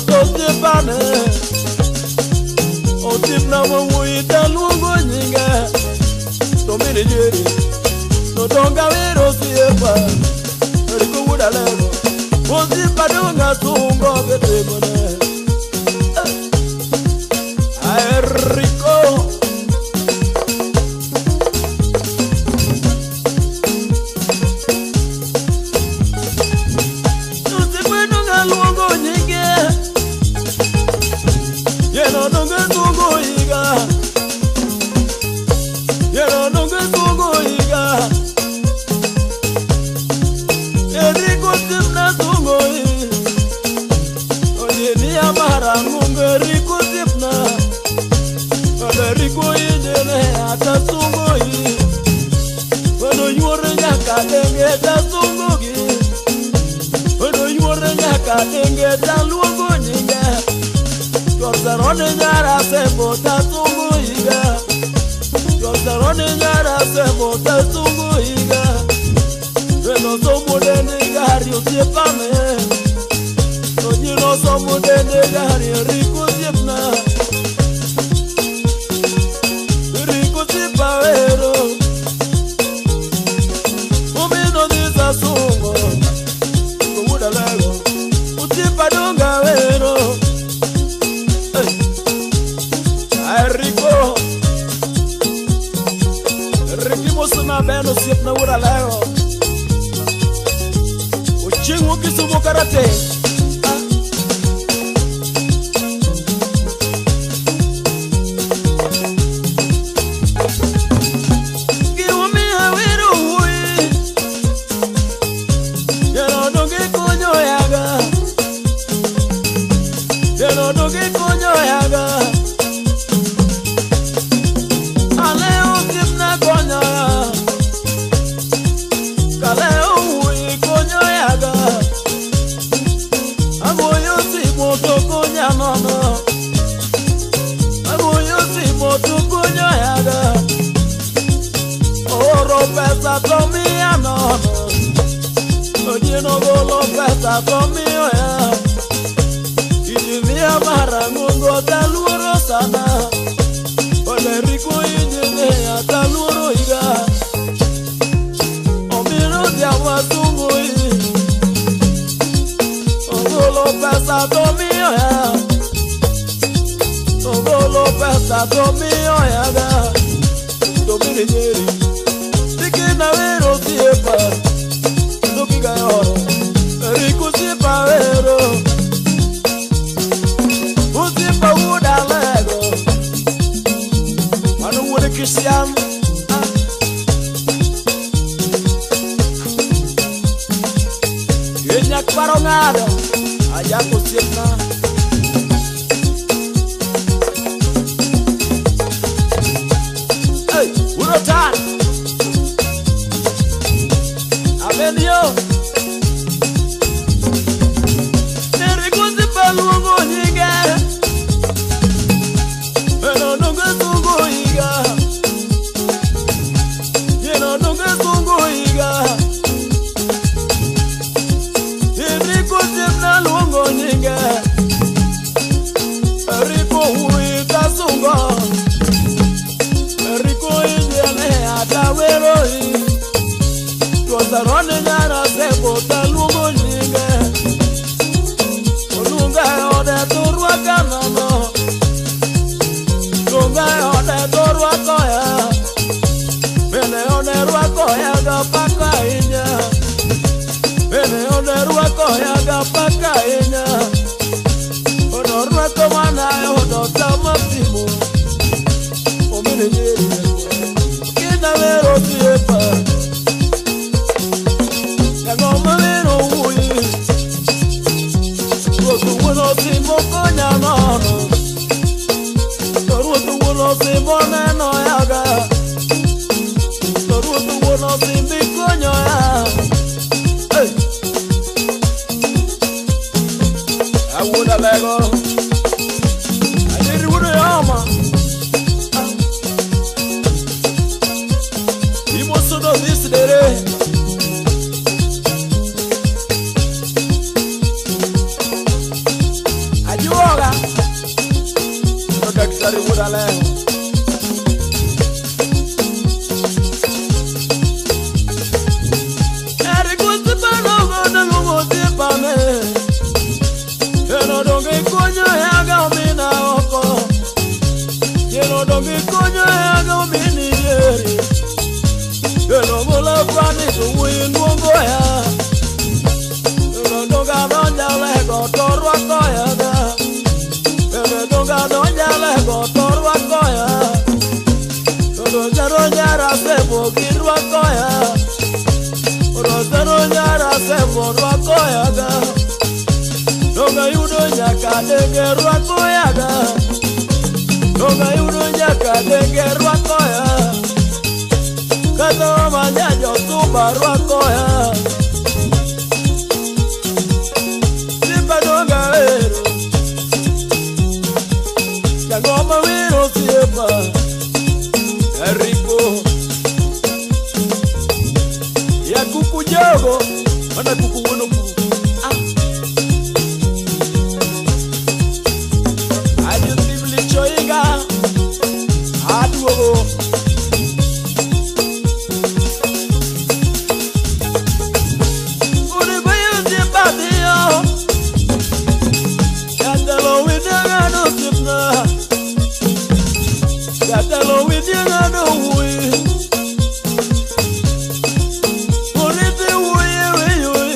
Ototipane Otipna mawuita luongo nyinga Tomini jeri Notonga wero siepa Eriko wudalego Otipa dunga tungo ketemone Eriko Otipa dunga luongo nyinga Yeno dunga tungo higa Yeno dunga tungo higa Eriko timna tungo higa Oye ni amara munga Eriko timna Eriko yene ata tungo higa Wano yuore nyaka denge ta tungo higa Wano yuore nyaka denge ta luongo nyinga Yordarone nyara sebo tatungu higa Yordarone nyara sebo tatungu higa Weno somu dende gari usipame Nojino somu dende gari riku sipna Riku sipawero Umino disa sungo Kumuda lego Usipadunga wero Eriko Rikimo suna beno siep na wura leo Uchingu kisumu karate Kiwumi hawiru hui Yeno dungi kunyo yaga Yeno dungi kunyo yaga Pesa comía no, oye no golo pesa comía ya, y ni amara mungo taluro sana, ole rico y ni taluro iga, o miro de agua tungo y, o golo pesa comía ya, o golo pesa comía ya ga, domini jeri. Vero siepa, no kiga oro, Eriko siepa vero, usiepa uda lego, manu uda Christian, yenyak parongado, ayako siepna. Hey, urotan. Yo Eriko sipa luongo nyinga Eno nunga tungo higa Yeno nunga tungo higa Eriko sipa luongo nyinga Eriko hui kasungo Eriko injene atawero hi Zarone nyara sebo talugo nyinga Olunga ode turwa kanano Lunga ode turwa koya Bene ode rwa koya ga paka inya Bene ode rwa koya ga paka inya Odo rwa komana odo tamapimo Omine nyeri Kina vero siepa Simbo konya nono Torutu wono simbo neno yaga Torutu wono simbi konya ya Hey I woulda lego I did woulda yama He wants to know this today ni tu win wongo ya donga donja le go torwa ko ya da donga donja le go torwa ko ya Rosero nyara se bogirwa ko ya Rosero nyara se borwa ko ya da donga yudo nyaka dengerwa ko ya da donga yudo nyaka dengerwa ko ya Kado manyajo tubarwa ko ya Simba donga ero Jangoma wiro siema Rico Ya kuku jogo Mana kuku wono kuku Ayo tibli choinga Aduogo Uri bayo simpatia Yandalo winanga no simna Yandalo winanga no hui Uriti hui hui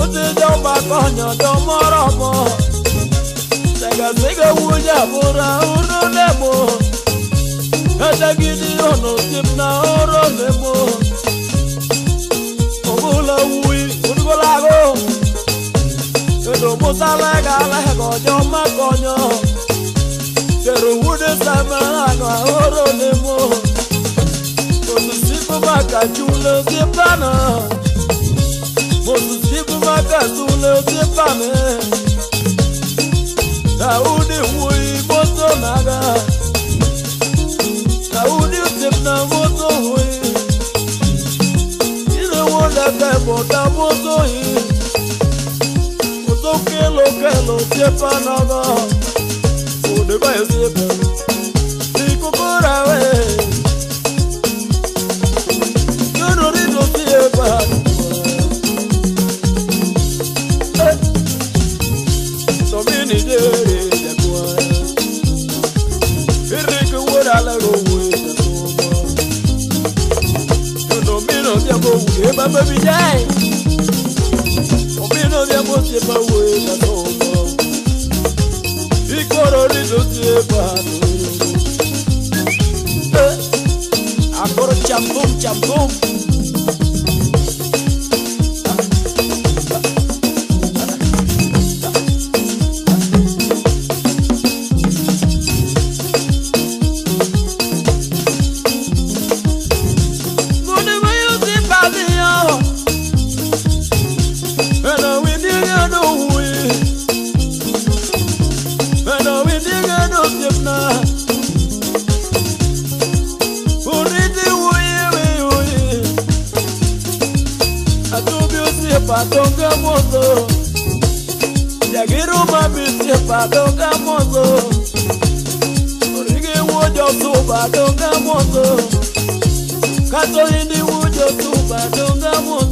Uti jomba konyo domoromo Sega wuja pura uro nemo Kata gidi ono simna oro nemo Omula hui urgolago Kedo musalega lego joma konyo Pero wude sama agwa oro nemo Mosu sipu maka chule sipana Mosu sipu maka chule sipane Daudi wui moto naga Daudi sipna moto hui Ile wonda kebo da moto hui Moto kelo sipanaga Ode bayo sipa Niko korawe Yono rito sipa Domini dere jakwa Irike wora lago weta toma Yono mino diamo weba baby jai Omino diamo sipa weta toma Ikoro rito sipa Akoro chambum Padonga mozo Yagiru mami si padonga mozo Orige wojo su padonga mozo Kato hindi wojo su padonga mozo